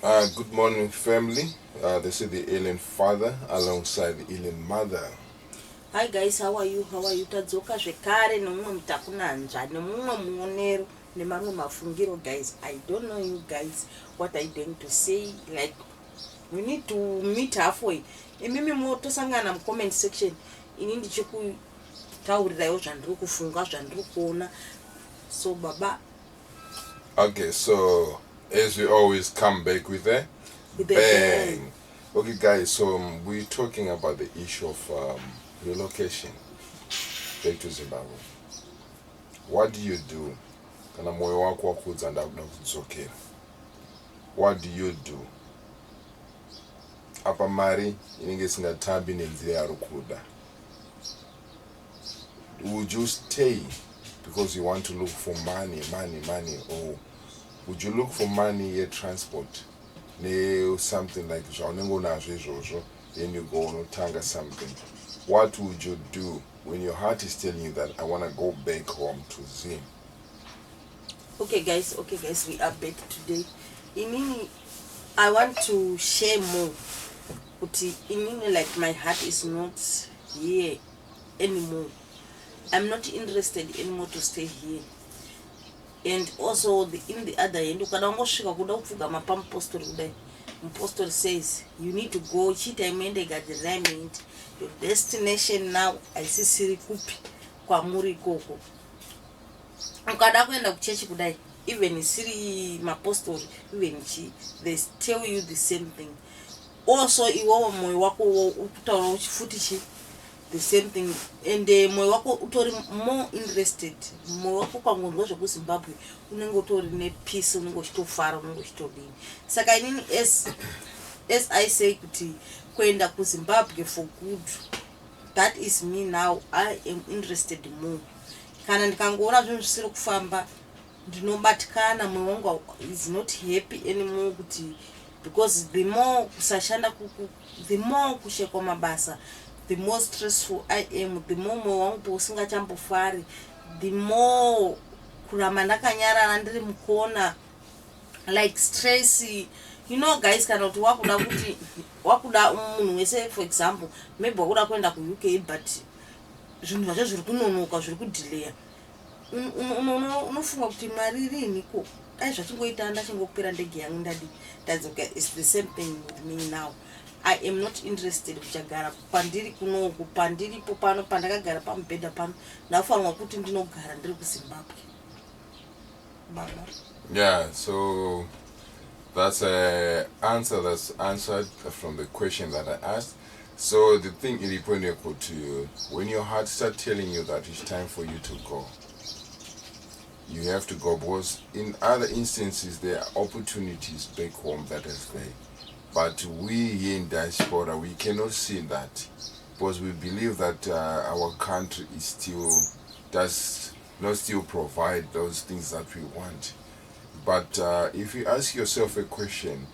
Good morning, family. This is the alien father alongside the alien mother. Hi guys, how are you? How are you? Tadzoka zvekare nemumwe mutakunanzva nemumwe muonero nemamwe mafungiro guys. I don't know you guys what are you going to say, like we need to meet halfway. Imimi motosangana comment section ini ndichikutaurirawo zvandiri kufunga zvandiri kuona. So baba, Okay, so as we always come back with a bang. Okay, guys, so we're talking about the issue of relocation back to Zimbabwe. What do you do? Kana moyo wako wakudza ndakuda kudzokera. What do you do? Apa mari inenge isingatambi nenzira yari kuda. Would you stay because you want to look for money, or would you look for money transport? Something like then you go on tanga something. What would you do when your heart is telling you that I want to go back home to Zim? Okay guys, we are back today. Inini, I want to share more. Inini, like my heart is not here anymore. I'm not interested anymore to stay here. And also in the other end, ukadangosvika kuda kupfuga mapamupostori kudai, mupostori says you need to go chitaimende gadiraiment, your destination now aisisiri kupi kwamuri ikoko. Ukada kuenda kuchechi kudai, even siri mapostori, even they tell you the same thing. Also iwawo moyo wako ukutaura uchifutichi the same thing, and moyo wako utori more interested. Moyo wako kwangonzwa zvekuzimbabwe unenge utori nepeace, unenge uchitofara, unenge uchitodini. Saka inini as I say kuti kuenda kuzimbabwe for good, that is me now. I am interested more. Kana ndikangoona zvinhu zvisiri kufamba ndinobatikana, moyo wangu is not happy anymore kuti because the more kusashanda the more kushekwa mabasa, the more stressful I am, the more moyo wangu usingachambofari, the more kuramba ndakanyarara ndiri mukona, like stress. You know guys, kana kuti wakuda munhu wese, for example maybe wakuda kuenda ku-UK but zvinhu zvacho zviri kunonoka, zviri kudelaya, unofunga kuti mari iriniko, dai zvachingoita ndachingopera ndege yangu ndadi ndadzoka. It's the same thing with me now. I am not interested kuchagara pandiri kunoku, pandiripo pano pandakagara pamubhedha pano ndafanirwa kuti ndinogara ndiri kuZimbabwe. Baba. Yeah, so that's an answer that's answered from the question that I asked. So the thing is, when your heart starts telling you that it's time for you to go, you have to go, because in other instances there are opportunities back home that is there. But we here in diaspora, we cannot see that because we believe that our country is does not still provide those things that we want. But if you ask yourself a question,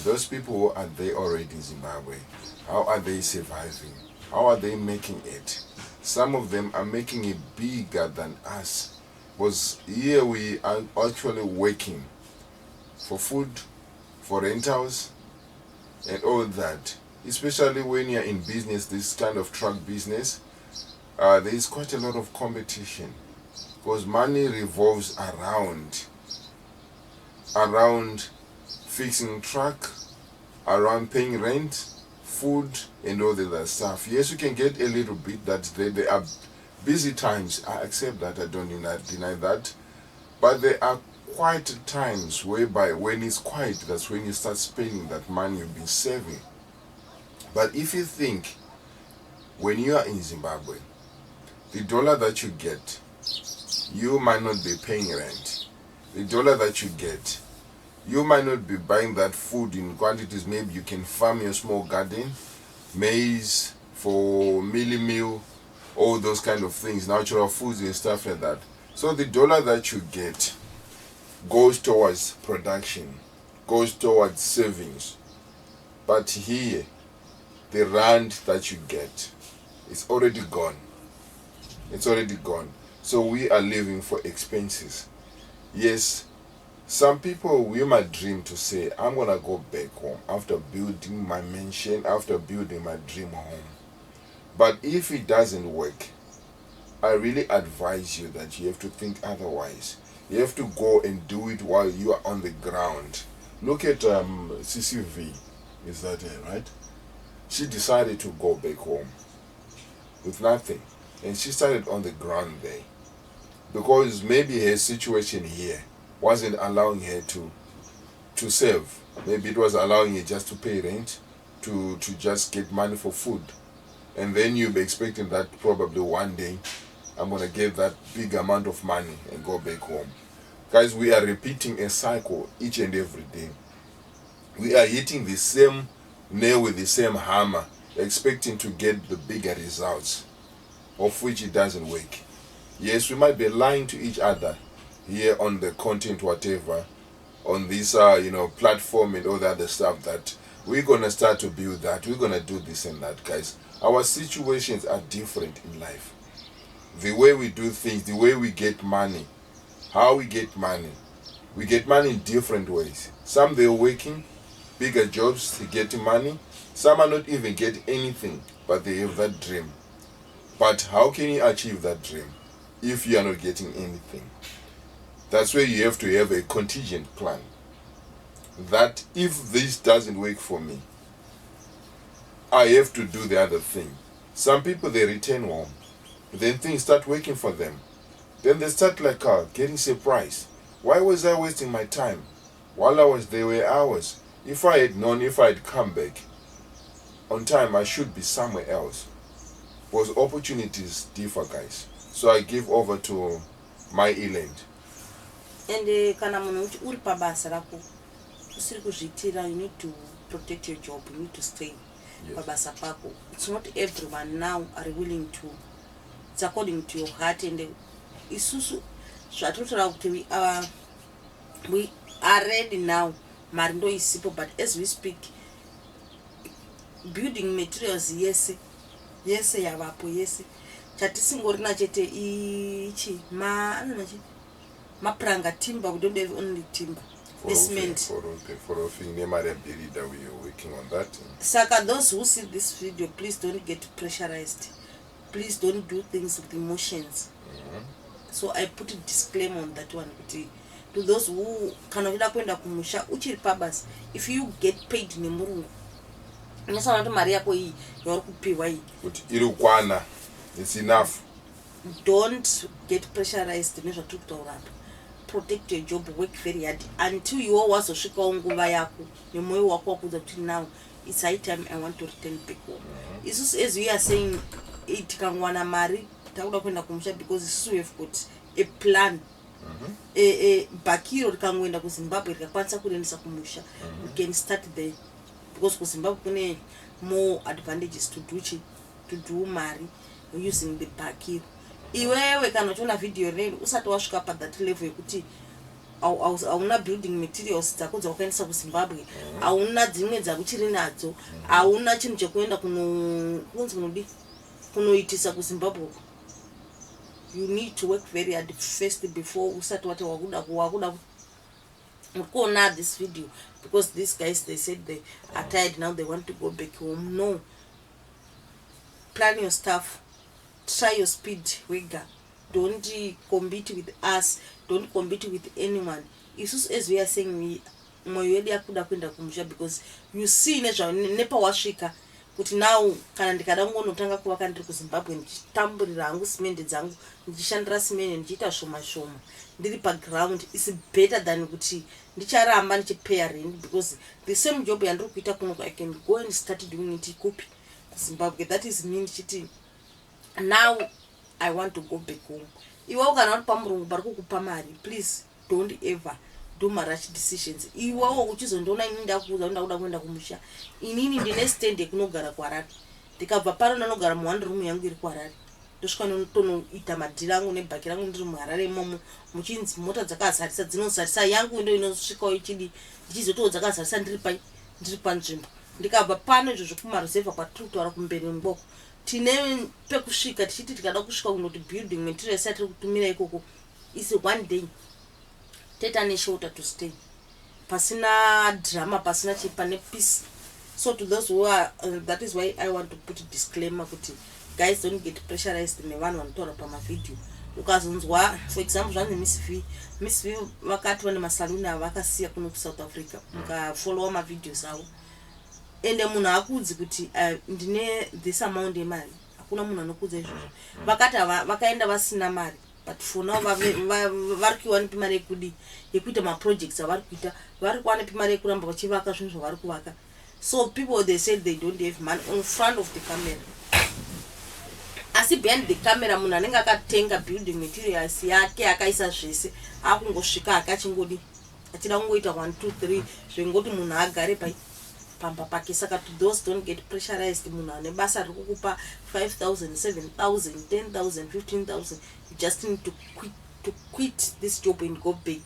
those people who are there already in Zimbabwe, how are they surviving? How are they making it? Some of them are making it bigger than us, because here we are actually working for food, for rentals, and all that. Especially when you're in business, this kind of truck business, there is quite a lot of competition, because money revolves around fixing truck, around paying rent, food, and all the other stuff. Yes, you can get a little bit, that there are busy times, I accept that, I don't deny that, but there are quiet times whereby when it's quiet, that's when you start spending that money you've been saving. But if you think, when you are in Zimbabwe, the dollar that you get, you might not be paying rent. The dollar that you get, you might not be buying that food in quantities. Maybe you can farm your small garden, maize for meal, all those kind of things, natural foods and stuff like that. So the dollar that you get goes towards production, goes towards savings. But here, the rand that you get is already gone. It's already gone. So we are living for expenses. Yes, Some people, we might dream to say, I'm going to go back home after building my mansion, after building my dream home. But if it doesn't work, I really advise you that you have to think otherwise. You have to go and do it while you are on the ground. Look at CCV, is that it, right? She decided to go back home with nothing. And she started on the ground there. Because maybe her situation here wasn't allowing her to save. Maybe it was allowing her just to pay rent, to just get money for food. And then you'll be expecting that probably one day I'm going to get that big amount of money and go back home. Guys, we are repeating a cycle each and every day. We are hitting the same nail with the same hammer, expecting to get the bigger results, of which it doesn't work. Yes, we might be lying to each other here on the content, whatever, on this platform and all the other stuff, that we're going to start to build that, we're going to do this and that. Guys, our situations are different in life. The way we do things, the way we get money, how we get money in different ways. Some they're working bigger jobs to get money. Some are not even getting anything, but they have that dream. But how can you achieve that dream if you are not getting anything? That's where you have to have a contingent plan. That if this doesn't work for me, I have to do the other thing. Some people, they return home, then things start working for them. Then they start getting surprised. Why was I wasting my time? While I was there were hours. If I had known, if I had come back on time, I should be somewhere else. Because opportunities differ, guys. So I give over to my Eland. And kana munhu uchi uri pabasa rako usiri kuzvitira, you need to protect your job, you need to stay pabasa pako. It's not everyone now are willing to. It's according to your heart. And isusu zvatotaura kuti we are ready now, marindo isipo, but as we speak building materials yese yavapo yese. Chatisingorina chete ichi mapranga timber. We don't have only timber, the cement. For roofing, we are working on that. Saka, those who see this video, please don't get pressurized. Please don't do things with emotions. So I put a disclaimer on that one. To those who kanavida kwenda kumusha uchiri pabas, if you get paid nemurungu, unosana kuti mari yako iyi yauri kupiwa iyi kuti iri kwana, it's enough. Don't get pressurized nezvatiri kutaura apa. Protect your job, work very hard until you wazosvikawo nguva yako nemwoyo wako wakuudza kuti now it's high time I want to return back home. Isusu, as we are saying, tikangwana mari takuda kuenda kumusha because isusu we have got a plan. Bakiro rikangoenda kuZimbabwe rikakwanisa kuendesa kumusha, you can start there, because kuZimbabwe kune more advantages to do mari using the bakiro. Iwewe kana uchiona video rero usati wasvika pa that level yekuti auna building materials dzako dzawakaendesa kuZimbabwe, auna dzimwe dzakuchiri nadzo, auna chinhu chekuenda kunoitisa kuZimbabwe. You need to work very hard first before usati wati wakuda kuona this video, because these guys, they said they are tired now, they want to go back home. No, plan your stuff, try your speed, wega. Don't compete with us, don't compete with anyone. Isusu, as we are saying, moyeli akuda kwenda kumusha, because you see nepa wasvika kuti now kana ndikada ngonotanga kuvaka ndiri kuZimbabwe ndichitamburira hangu simende dzangu, ndichishandira simende, ndichiita shoma ndiri paground, is better than kuti ndicharamba ndichipay rent, because the same job yandiri kuita kuno I can go and start doing it kupi kuZimbabwe. That is me ndichiti now I want to go back home. Iwewe kana uri pamurungu pari kukupa mari, please don't ever do rash decisions. Iwewe uchizondiona inini ndakuudza ndakuda kuenda kumusha, inini ndine stand yekunogara kuHarare, ndikabva pano ndinogara mu1 room yangu iri kuHarare, ndosvika notonoita madhiri angu nebhaki rangu ndiri muHarare imomo, muchinzi mota dzakazarisa dzinozarisa, yangu ndo inosvikawo ichidi ndichizotiwo dzakazarisa ndiri panzvimbo. Ndikabva pano izvo zvekumaruzevha kwatiri kutaura kumberi ngoko, tine pekusvika tichiti tikada kusvika kunoti building materials yatiri kutumira ikoko is one day. Tetane shorter to stay. Pasina drama, pasina chipane peace. So to those who are, that is why I want to put a disclaimer. Guys, don't get pressurized in the one tora pa my video. Ukazonzwa, for example, zvane Miss V vakati vane masaluna vakasiya kuno South Africa. Mukafollow my videos awo. Ende munhu akudzi kuti ndine this amount yemari. Hakuna munhu anokudza izvozvo. Vakati vakaenda vasina mari. But for now, vari kuwana mari yekudi yekuita ma-projects avari kuita, vari kuwana mari yekuramba vachivaka zvinhu zvavari kuvaka. So people, they said they don't have money in front of the camera. Asi behind the camera munhu anenge akatenga building materials yake akaisa zvese akungosvika akachingodi achida kungoita 1 2 3 zvengoti munhu agare pamba pake. Saka to those don't get pressurized. Munhu ane basa riri kukupa 5,000 7,000 10,000 15,000, you just need to quit this job and go back.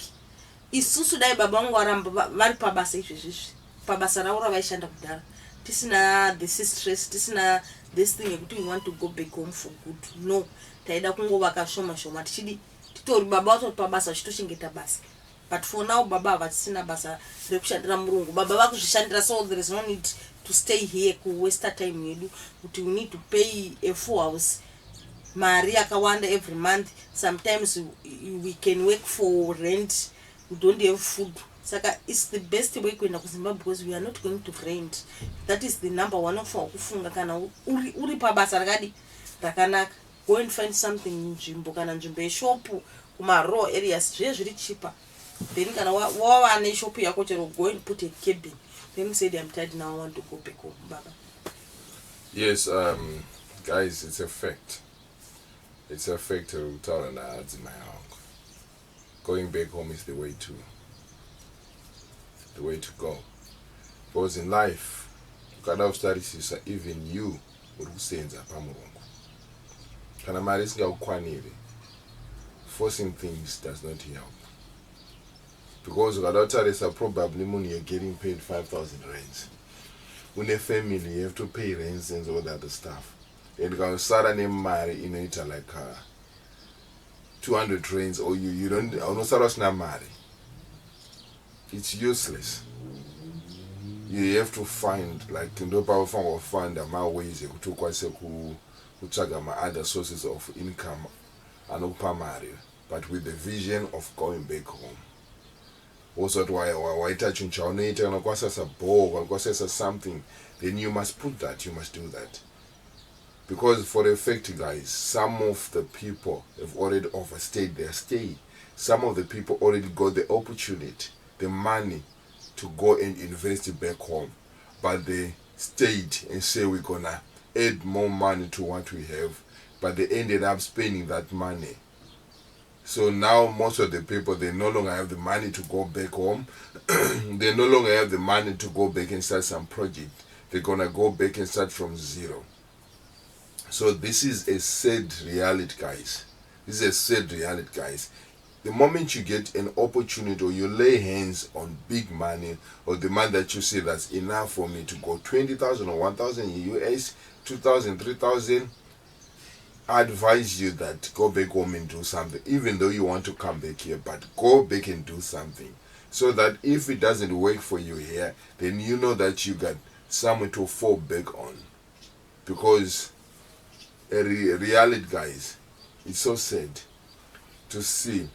Isusu dai baba vangu varamba vari pabasa izvezvizvi, pabasa ravo ravaishanda kudhara, tisina this stress, tisina this thing yekuti we want to go back home for good. No, taida kungovaka shoma shoma tichidi titori baba vatori pabasa chitochengeta basa. But for now, baba vatisina basa rekushandira murungu. Baba vakuzvishandira, so there is no need to stay here ku waste time yedu. Kuti we need to pay a full house. Mari akawanda every month. Sometimes we can work for rent. We don't have food. Saka it's the best way kuenda ku Zimbabwe because we are not going to rent. That is the number one of our kufunga kana uri pabasa rakadi rakanaka. Go and find something nzvimbo kana nzvimbo yeshop kuma raw areas zviri cheaper. Then kana wawane shop yako chero go and put a cabin. Then you say I'm tired now, I want to go back home, baba. Yes, guys, it's a fact. It's a fact to tell and Zim and SA. Going back home is the way to go. Because in life, you cannot study even you uri kusenza pamurungu. Kana mari isingakukwaniri, forcing things does not help. Because ukadatarisa probably money you're getting paid 5,000 rands. When a family, you have to pay rents and all that other stuff. And you start a marry in it like 200 rands, or you don't start marry. It's useless. You have to find like find my ways to my other sources of income and marry, but with the vision of going back home. Also, why touching something, then you must put that, you must do that. Because for the fact, guys, some of the people have already overstayed their stay. Some of the people already got the opportunity, the money to go and invest it back home. But they stayed and say we're gonna add more money to what we have. But they ended up spending that money. So now most of the people, they no longer have the money to go back home. They no longer have the money to go back and start some project. They're gonna go back and start from zero. So this is a sad reality, guys. This is a sad reality, guys. The moment you get an opportunity or you lay hands on big money, or the money that you say that's enough for me to go 20,000 or 1,000 US, 2,000, 3,000, I advise you that go back home and do something. Even though you want to come back here, but go back and do something. So that if it doesn't work for you here, then you know that you got somewhere to fall back on. Because reality, guys, it's so sad to see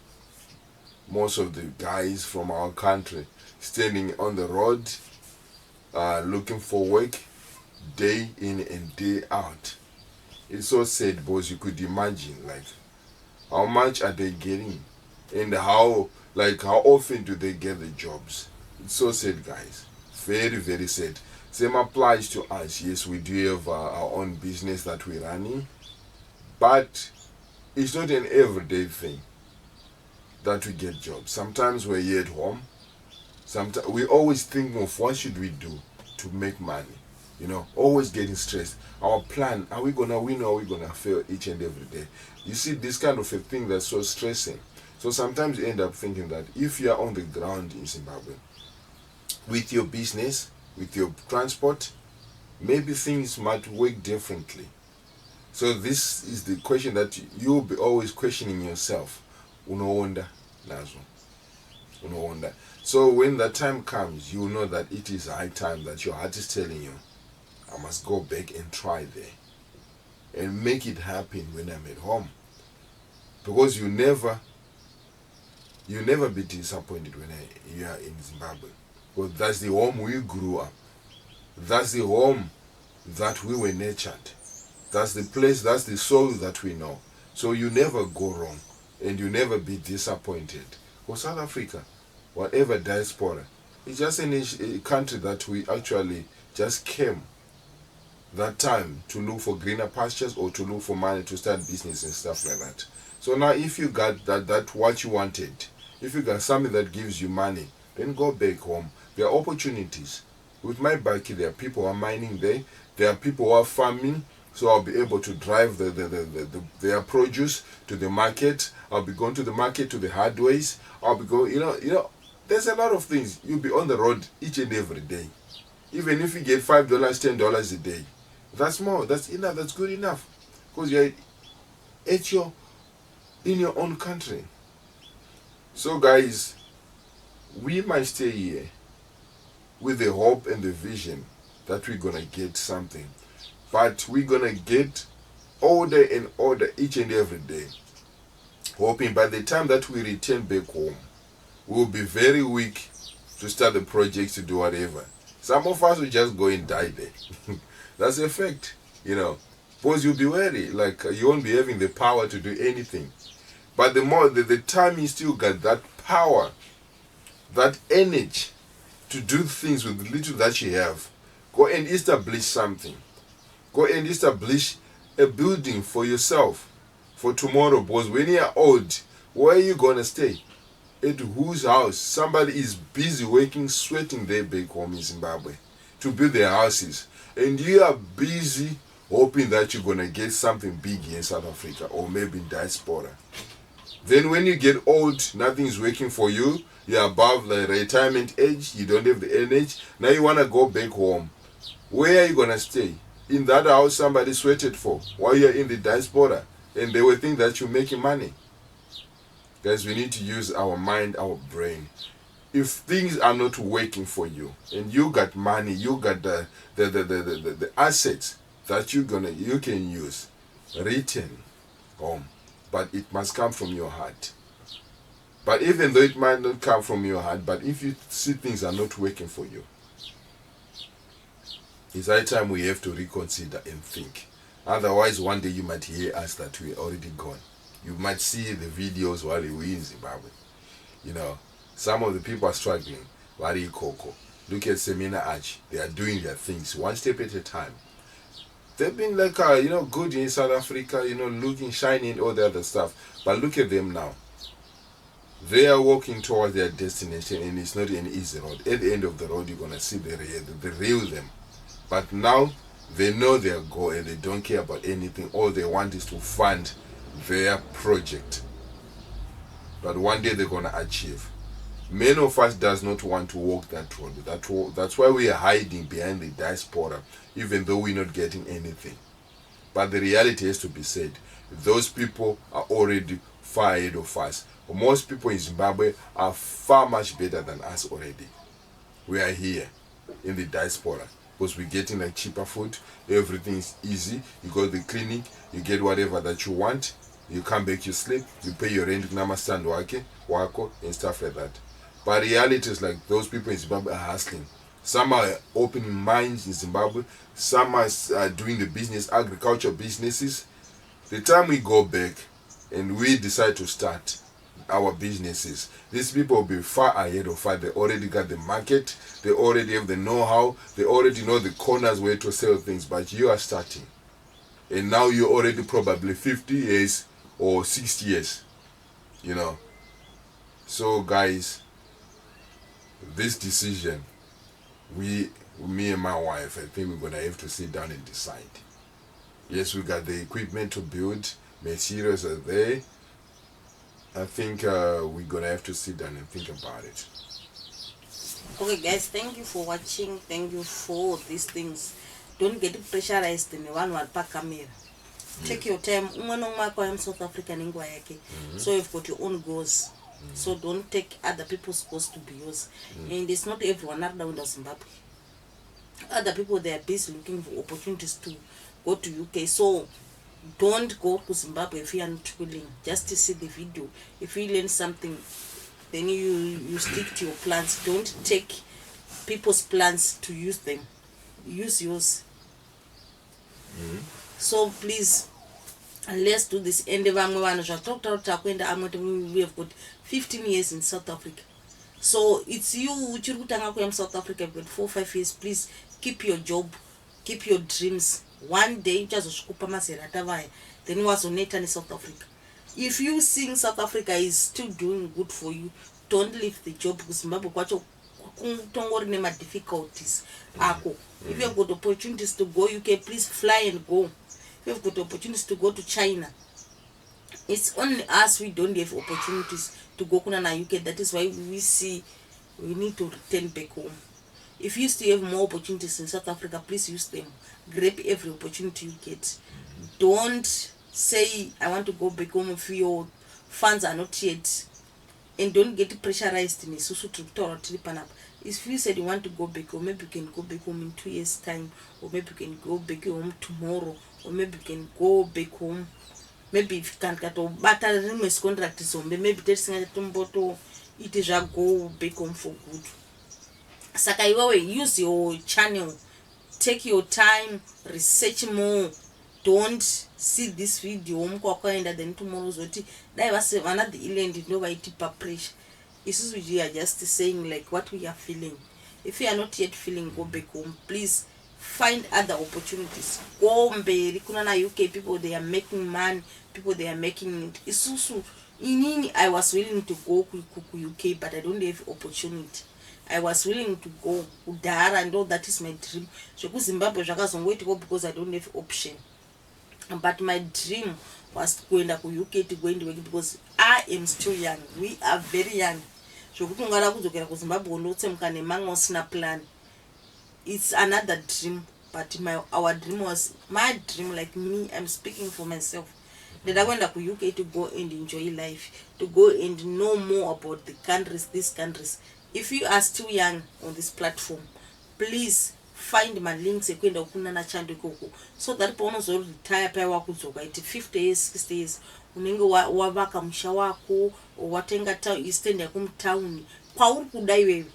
most of the guys from our country standing on the road looking for work day in and day out. It's so sad because you could imagine like how much are they getting and how often do they get the jobs. It's so sad, guys. Very, very sad. Same applies to us. Yes, we do have our own business that we're running, but it's not an everyday thing that we get jobs. Sometimes we're here at home. Sometimes we always think of what should we do to make money. You know, always getting stressed. Our plan, are we gonna win or are we gonna fail each and every day? You see, this kind of a thing that's so stressing. So sometimes you end up thinking that if you are on the ground in Zimbabwe, with your business, with your transport, maybe things might work differently. So this is the question that you'll be always questioning yourself. Uno wonder nazo. Unoonda. So when that time comes, you know that it is high time that your heart is telling you, I must go back and try there and make it happen when I'm at home. Because you never be disappointed when you are in Zimbabwe. Because that's the home we grew up. That's the home that we were nurtured. That's the place, that's the soul that we know. So you never go wrong and you never be disappointed. For South Africa, whatever diaspora, it's just a country that we actually just came that time to look for greener pastures or to look for money to start business and stuff like that. So now if you got that what you wanted, if you got something that gives you money, then go back home. There are opportunities. With my bike, there are people who are mining there. There are people who are farming. So I'll be able to drive their produce to the market. I'll be going to the market, to the hardways. I'll be going, there's a lot of things. You'll be on the road each and every day. Even if you get $5, $10 a day, that's more. That's enough. That's good enough. Because you're in your own country. So guys, we might stay here with the hope and the vision that we're gonna get something. But we're gonna get order and order each and every day. Hoping by the time that we return back home, we'll be very weak to start the projects, to do whatever. Some of us will just go and die there. That's a fact, Because you'll be worried, like you won't be having the power to do anything. But the time you still got that power, that energy to do things with the little that you have, go and establish something. Go and establish a building for yourself for tomorrow. Because when you're old, where are you going to stay? At whose house? Somebody is busy working, sweating there back home in Zimbabwe to build their houses. And you are busy hoping that you're going to get something big in South Africa or maybe in diaspora. Then when you get old, nothing is working for you. You're above the retirement age. You don't have the energy. Now you want to go back home. Where are you going to stay? In that house somebody sweated for while you're in the diaspora. And they will think that you're making money. Guys, we need to use our mind, our brain. If things are not working for you, and you got money, you got the assets that you can use, return home. But it must come from your heart. But even though it might not come from your heart, but if you see things are not working for you, it's high time we have to reconsider and think. Otherwise, one day you might hear us that we're already gone. You might see the videos while we're in Zimbabwe. Some of the people are struggling. Wari Koko. Look at Semina Arch. They are doing their things one step at a time. They've been like, good in South Africa, looking shiny and all the other stuff. But look at them now. They are walking towards their destination, and it's not an easy road. At the end of the road, you're going to see the real them. But now, they know their goal and they don't care about anything. All they want is to fund their project. But one day they're going to achieve. Many of us does not want to walk that road. That's why we are hiding behind the diaspora, even though we're not getting anything. But the reality has to be said. Those people are already far ahead of us. Most people in Zimbabwe are far much better than us already. We are here in the diaspora because we're getting like cheaper food. Everything is easy. You go to the clinic, you get whatever that you want. You come back, you sleep, you pay your rent, wako, and stuff like that. But reality is like those people in Zimbabwe are hustling. Some are opening mines in Zimbabwe. Some are doing the business, agriculture businesses. The time we go back and we decide to start our businesses, these people will be far ahead of us. They already got the market. They already have the know-how. They already know the corners where to sell things. But you are starting. And now you're already probably 50 years or 60 years. So guys, this decision, me and my wife, I think we're going to have to sit down and decide. Yes, we got the equipment to build. Materials are there. I think we're going to have to sit down and think about it. Okay guys, thank you for watching. Thank you for these things. Don't get pressurized in one per camera. Take your time. I'm South African. So you've got your own goals. So don't take other people's goals to be yours. And it's not everyone around Zimbabwe. Other people, they are busy looking for opportunities to go to UK. So don't go to Zimbabwe if you are not willing. Just to see the video. If you learn something, then you stick to your plans. Don't take people's plans to use them. Use yours. So please, let's do this. And we have got 15 years in South Africa. So it's you in South Africa. You've got 4 or 5 years. Please keep your job, keep your dreams. One day you just then was on in South Africa. If you think South Africa is still doing good for you, don't leave the job, because Zimbabwe difficulties. If you've got opportunities to go UK, please fly and go. If you've got opportunities to go to China, it's only us we don't have opportunities to go to UK. That is why we see we need to return back home. If you still have more opportunities in South Africa, please use them. Grab every opportunity you get. Don't say I want to go back home if your funds are not yet, and don't get pressurized in a. If you said you want to go back home, maybe you can go back home in 2 years time, or maybe you can go back home tomorrow, or maybe you can go back home. Maybe if you can't get a battle contract, maybe there's it is a go back home for good. Sakaiwawe, use your channel, take your time, research more. Don't see this video and then tomorrow's what that was another island no way pressure. This is we are just saying like what we are feeling. If you are not yet feeling, go back home. Please find other opportunities. Go Kuna UK people, they are making money, people they are making it. It's also I was willing to go to UK, but I don't have opportunity. I was willing to go Udara, and all that is my dream. So Zimbabwe to go because I don't have option. But my dream was to go in the UK to go into work because I am still young. We are very young. So plan. It's another dream, but our dream was my dream. Like me, I'm speaking for myself. That I went to UK to go and enjoy life, to go and know more about the countries, these countries. If you are still young on this platform, please find my links so that pono retire pa wakuzoka it 50 years 60 years unenge wavaka musha wako watenga town eastern yakum town kwauri kuda iwewe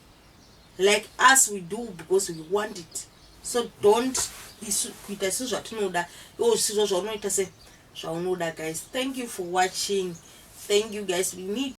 like us we do because we want it. So don't kuita izvo zvatinoda izvo zvaunoita se zvaunoda. Guys, thank you for watching. Thank you guys. We need